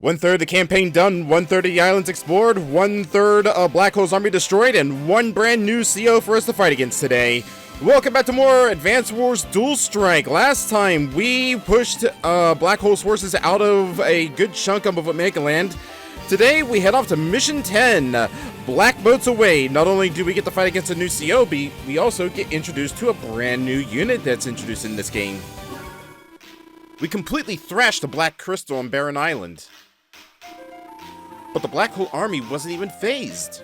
1/3 the campaign done, 1/3 of the islands explored, 1/3 of Black Hole's army destroyed, and one brand new CO for us to fight against today. Welcome back to more Advanced Wars Dual Strike. Last time we pushed Black Hole's forces out of a good chunk of Omega Land. Today we head off to Mission 10, Black Boats Away. Not only do we get to fight against a new CO, we also get introduced to a brand new unit that's introduced in this game. We completely thrashed the Black Crystal on Barren Island. But the Black Hole army wasn't even phased.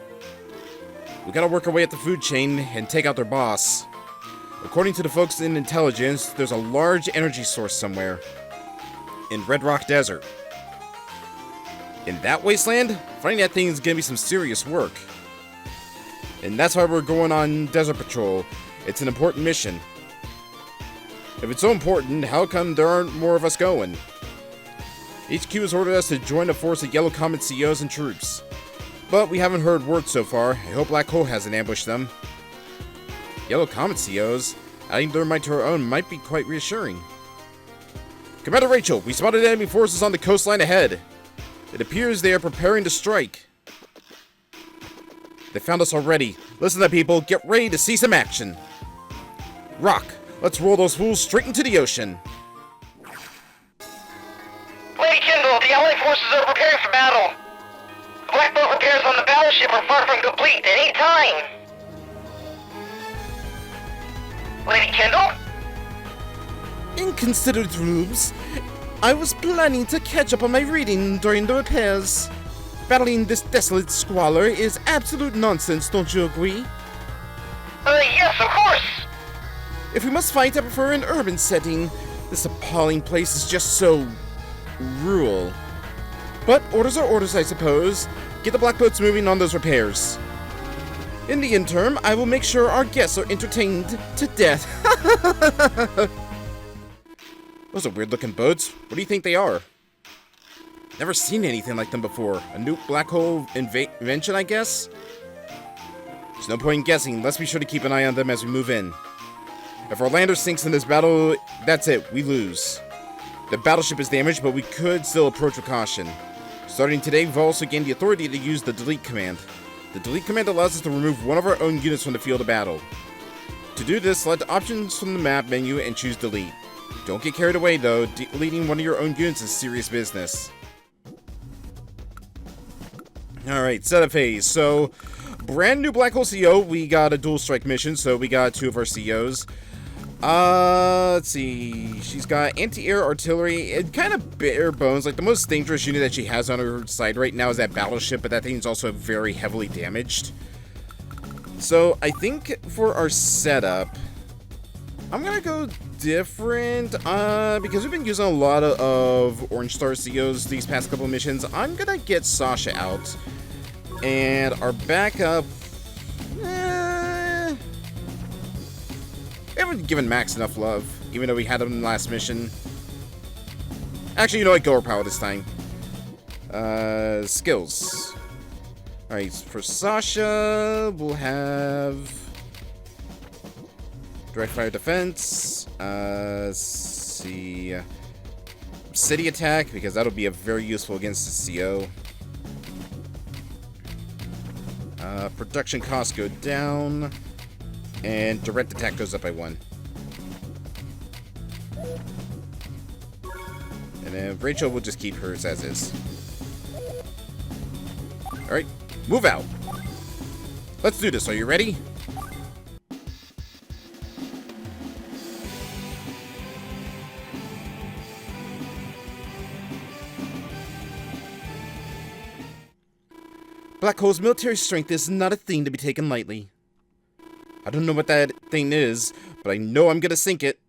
We gotta work our way up the food chain and take out their boss. According to the folks in intelligence, there's a large energy source somewhere in Red Rock Desert. In that wasteland, finding that thing is gonna be some serious work. And that's why we're going on Desert Patrol. It's an important mission. If it's so important, how come there aren't more of us going? HQ has ordered us to join a force of Yellow Comet COs and troops. But we haven't heard word so far. I hope Black Hole hasn't ambushed them. Yellow Comet COs? Adding their might to our own might be quite reassuring. Commander Rachel, we spotted enemy forces on the coastline ahead. It appears they are preparing to strike. They found us already. Listen up, people. Get ready to see some action. Rock, let's roll those fools straight into the ocean. Lady Kendall, the Allied forces are preparing for battle. The Black Boat repairs on the battleship are far from complete at any time. Lady Kendall? Inconsiderate rubes. I was planning to catch up on my reading during the repairs. Battling this desolate squalor is absolute nonsense, don't you agree? Yes, of course. If we must fight, I prefer an urban setting. This appalling place is just so rural. But orders are orders, I suppose. Get the black boats moving on those repairs. In the interim, I will make sure our guests are entertained to death. Those are weird-looking boats. What do you think they are? Never seen anything like them before. A new black hole invention, I guess? There's no point in guessing. Let's be sure to keep an eye on them as we move in. If our lander sinks in this battle, that's it. We lose. The battleship is damaged, but we could still approach with caution. Starting today, we've also gained the authority to use the delete command. The delete command allows us to remove one of our own units from the field of battle. To do this, select options from the map menu and choose delete. Don't get carried away though, deleting one of your own units is serious business. Alright, setup phase. So, brand new Black Hole CO, we got a dual strike mission, so we got 2 of our COs. Let's see. She's got anti-air artillery. It kind of bare bones. Like, the most dangerous unit that she has on her side right now is that battleship, but that thing's also very heavily damaged. So, I think for our setup, I'm gonna go different, because we've been using a lot of Orange Star COs these past couple missions. I'm gonna get Sasha out. And our backup, we haven't given Max enough love, even though we had him in the last mission. Actually, you know what? Go overpower this time. Skills. Alright, for Sasha, we'll have direct fire defense. Let's see. City attack, because that'll be very useful against the CO. Production costs go down. And direct attack goes up by 1. And then Rachel will just keep hers as is. Alright, move out. Let's do this. Are you ready? Black Hole's military strength is not a thing to be taken lightly. I don't know what that thing is, but I know I'm gonna sink it.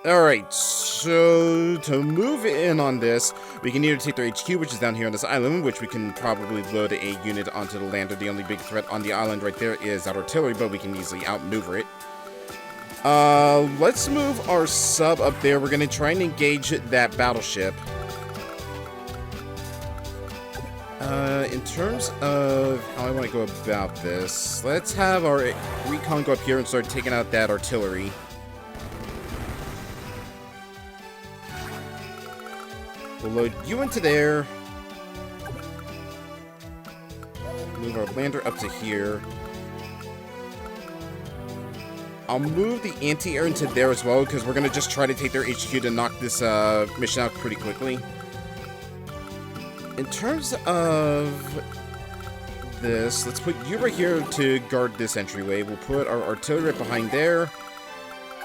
Alright, so to move in on this, we can either take their HQ, which is down here on this island, which we can probably load a unit onto the lander. The only big threat on the island right there is that artillery, but we can easily outmaneuver it. Let's move our sub up there. We're gonna try and engage that battleship. In terms of how I want to go about this, let's have our recon go up here and start taking out that artillery. We'll load you into there. Move our lander up to here. I'll move the anti-air into there as well, because we're going to just try to take their HQ to knock this mission out pretty quickly. In terms of this, let's put you right here to guard this entryway. We'll put our artillery right behind there.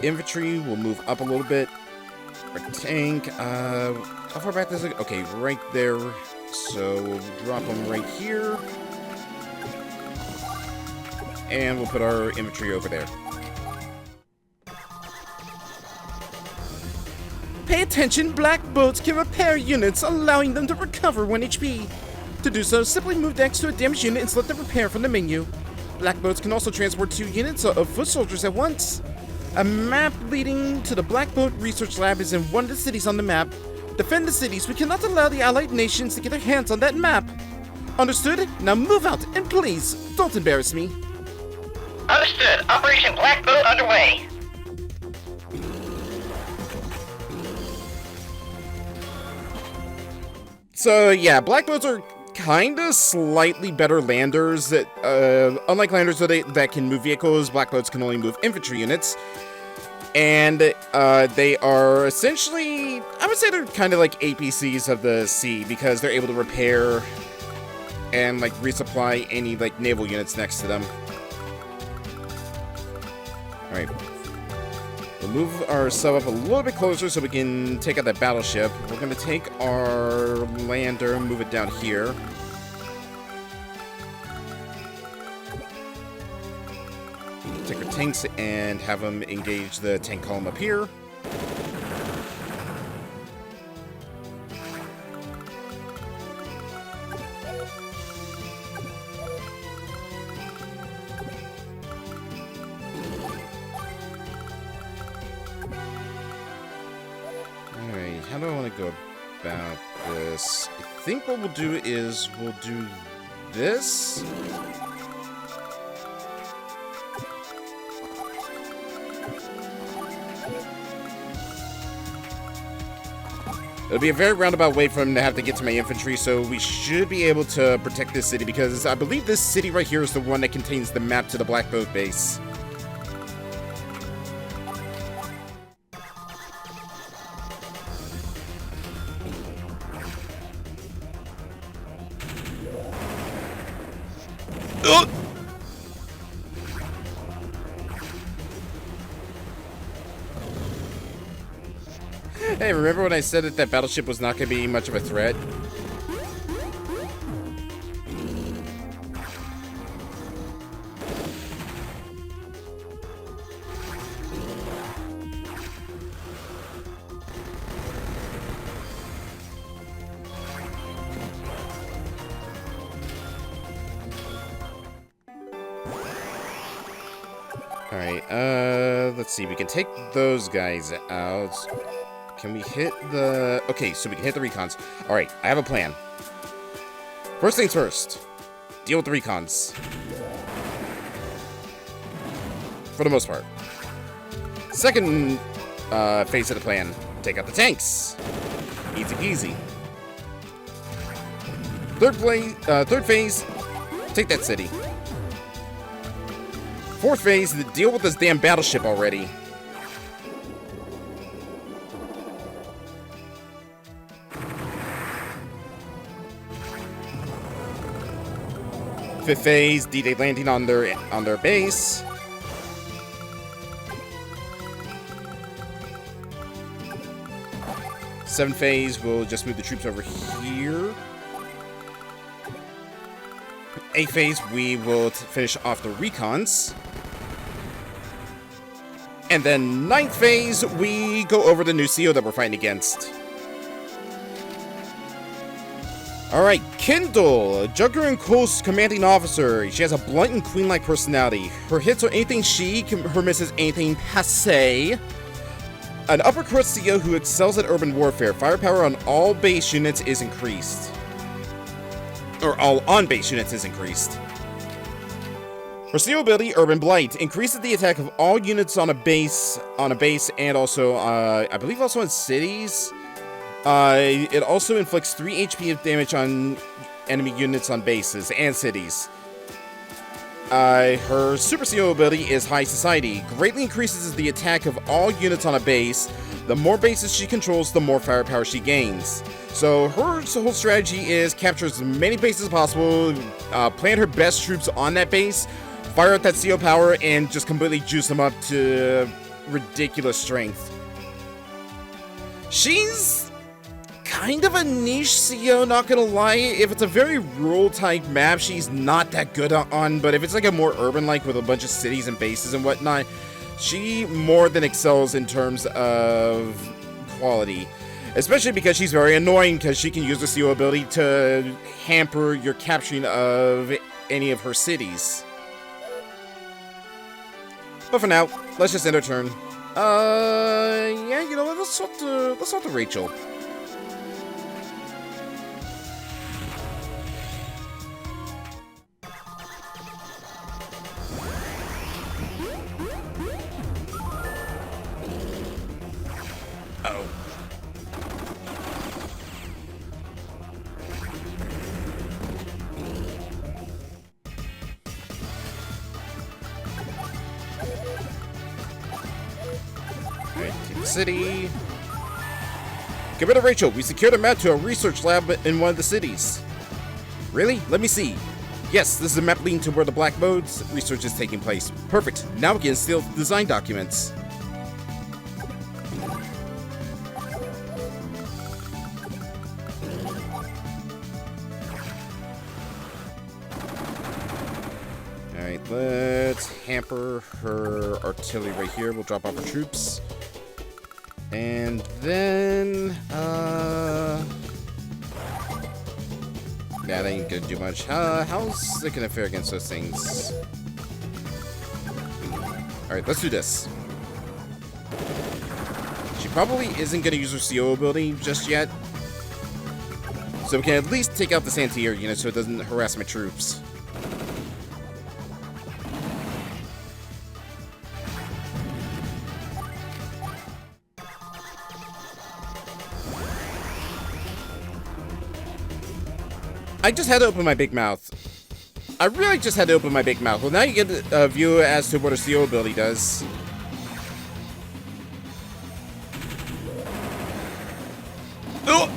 Infantry will move up a little bit. Our tank, how far back does it go? Okay, right there. So we'll drop them right here. And we'll put our infantry over there. Pay attention, black boats can repair units, allowing them to recover 1 HP. To do so, simply move next to a damaged unit and select the repair from the menu. Black boats can also transport 2 units of foot soldiers at once. A map leading to the Black Boat Research Lab is in one of the cities on the map. Defend the cities. We cannot allow the allied nations to get their hands on that map. Understood? Now move out, and please, don't embarrass me. Understood. Operation Black Boat underway. So yeah, black boats are kinda slightly better landers. That unlike landers that can move vehicles, black boats can only move infantry units. And they are essentially, I would say they're kind of like APCs of the sea, because they're able to repair and like resupply any like naval units next to them. Alright. We'll move our sub up a little bit closer so we can take out that battleship. We're going to take our lander and move it down here. Take our tanks and have them engage the tank column up here. Alright, how do I want to go about this? I think what we'll do is we'll do this. It'll be a very roundabout way for him to have to get to my infantry, so we should be able to protect this city, because I believe this city right here is the one that contains the map to the Black Boat base. Ugh! Hey, remember when I said that battleship was not going to be much of a threat? Alright, let's see. We can take those guys out. Can we hit the... Okay, so we can hit the recons. Alright, I have a plan. First things first. Deal with the recons. For the most part. Second phase of the plan. Take out the tanks. Easy peasy. Third phase. Take that city. Fourth phase, deal with this damn battleship already. Fifth phase, D-Day landing on their base. Seventh phase, we'll just move the troops over here. Eighth phase, we will finish off the recons. And then ninth phase, we go over the new CO that we're fighting against. Alright, Kindle, Jugger & Coast's commanding officer. She has a blunt and queen-like personality. Her hits are anything chic, her misses anything passé. An upper-crust CO who excels at urban warfare. Firepower on all base units is increased. Or all on-base units is increased. Her CO ability, Urban Blight, increases the attack of all units on a base, and also, I believe also in cities. It also inflicts 3 HP of damage on enemy units on bases and cities. Her Super CO ability is High Society. Greatly increases the attack of all units on a base. The more bases she controls, the more firepower she gains. So her whole strategy is capture as many bases as possible, plant her best troops on that base, fire out that CO power, and just completely juice them up to ridiculous strength. She's kind of a niche CO, not gonna lie. If it's a very rural type map, she's not that good on, but if it's like a more urban, like with a bunch of cities and bases and whatnot, she more than excels in terms of quality. Especially because she's very annoying, because she can use the CO ability to hamper your capturing of any of her cities. But for now, let's just end her turn. Yeah, you know what, let's talk to Rachel. Uh-oh. Alright, take the city. Get rid of Rachel. We secured a map to a research lab in one of the cities. Really? Let me see. Yes, this is a map leading to where the Black Mode's research is taking place. Perfect. Now we can steal design documents. Alright, let's hamper her artillery right here. We'll drop off her troops. And then, yeah, that ain't gonna do much. How's it gonna fare against those things? Alright, let's do this. She probably isn't gonna use her CO ability just yet. So we can at least take out this anti-air unit so it doesn't harass my troops. I just had to open my big mouth. I really just had to open my big mouth. Well, now you get a view as to what her CO ability does. Oh!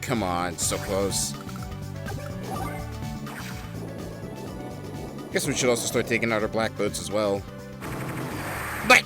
Come on, so close. Guess we should also start taking out our black boats as well. But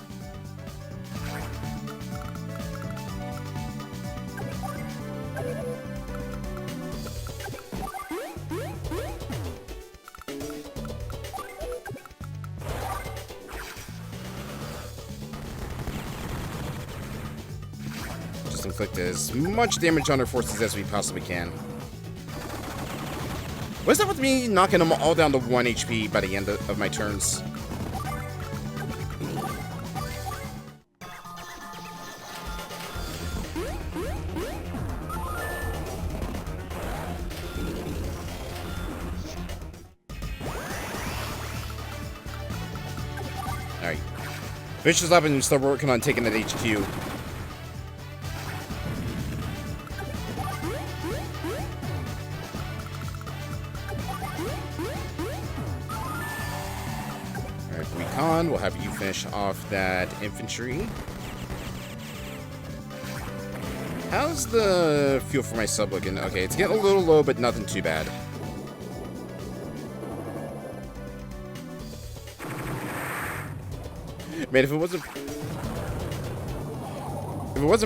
inflict as much damage on our forces as we possibly can. What's up with me knocking them all down to 1 HP by the end of my turns? Alright. Finish this up and start working on taking that HQ. We'll have you finish off that infantry. How's the fuel for my sub looking? Okay, it's getting a little low, but nothing too bad. Man, if it wasn't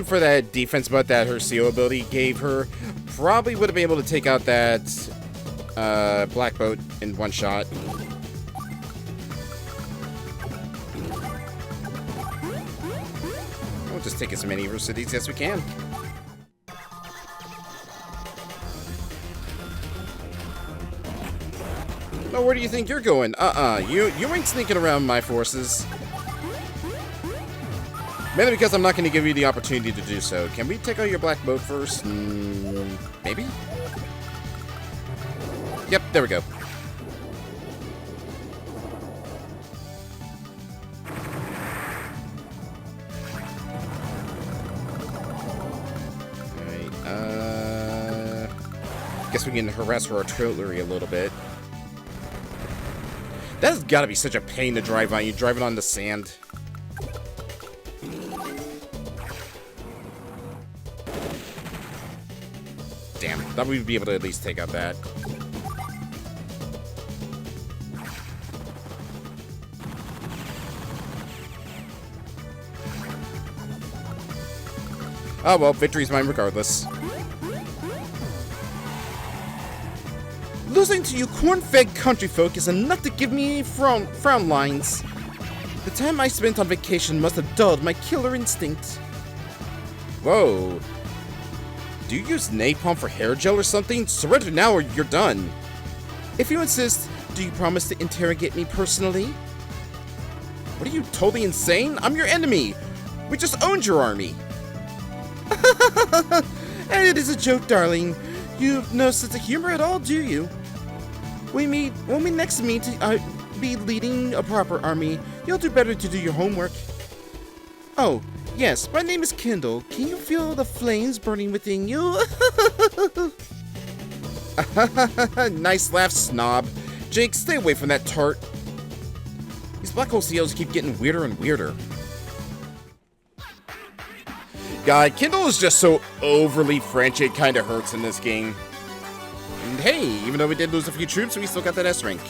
for that defense butt that her CO ability gave her, probably would have been able to take out that black boat in one shot. We'll just take as many of her cities as we can. Oh, where do you think you're going? You ain't sneaking around my forces. Mainly because I'm not going to give you the opportunity to do so. Can we take out your black boat first? Maybe? Yep, there we go. Alright, guess we can harass our artillery a little bit. That's gotta be such a pain to drive on. You driving on the sand. Damn, thought we'd be able to at least take out that. Oh well, victory's mine regardless. Losing to you corn-fed country folk is enough to give me frown lines. The time I spent on vacation must have dulled my killer instinct. Whoa. Do you use napalm for hair gel or something? Surrender now or you're done. If you insist, do you promise to interrogate me personally? What are you, totally insane? I'm your enemy. We just owned your army. And it is a joke, darling. You've no sense of humor at all, do you? When we next meet to be leading a proper army, you'll do better to do your homework. Oh, yes, my name is Kendall. Can you feel the flames burning within you? Nice laugh, snob. Jake, stay away from that tart. These black hole COs keep getting weirder and weirder. God, Kendall is just so overly French, it kinda hurts in this game. And hey, even though we did lose a few troops, we still got that S rank.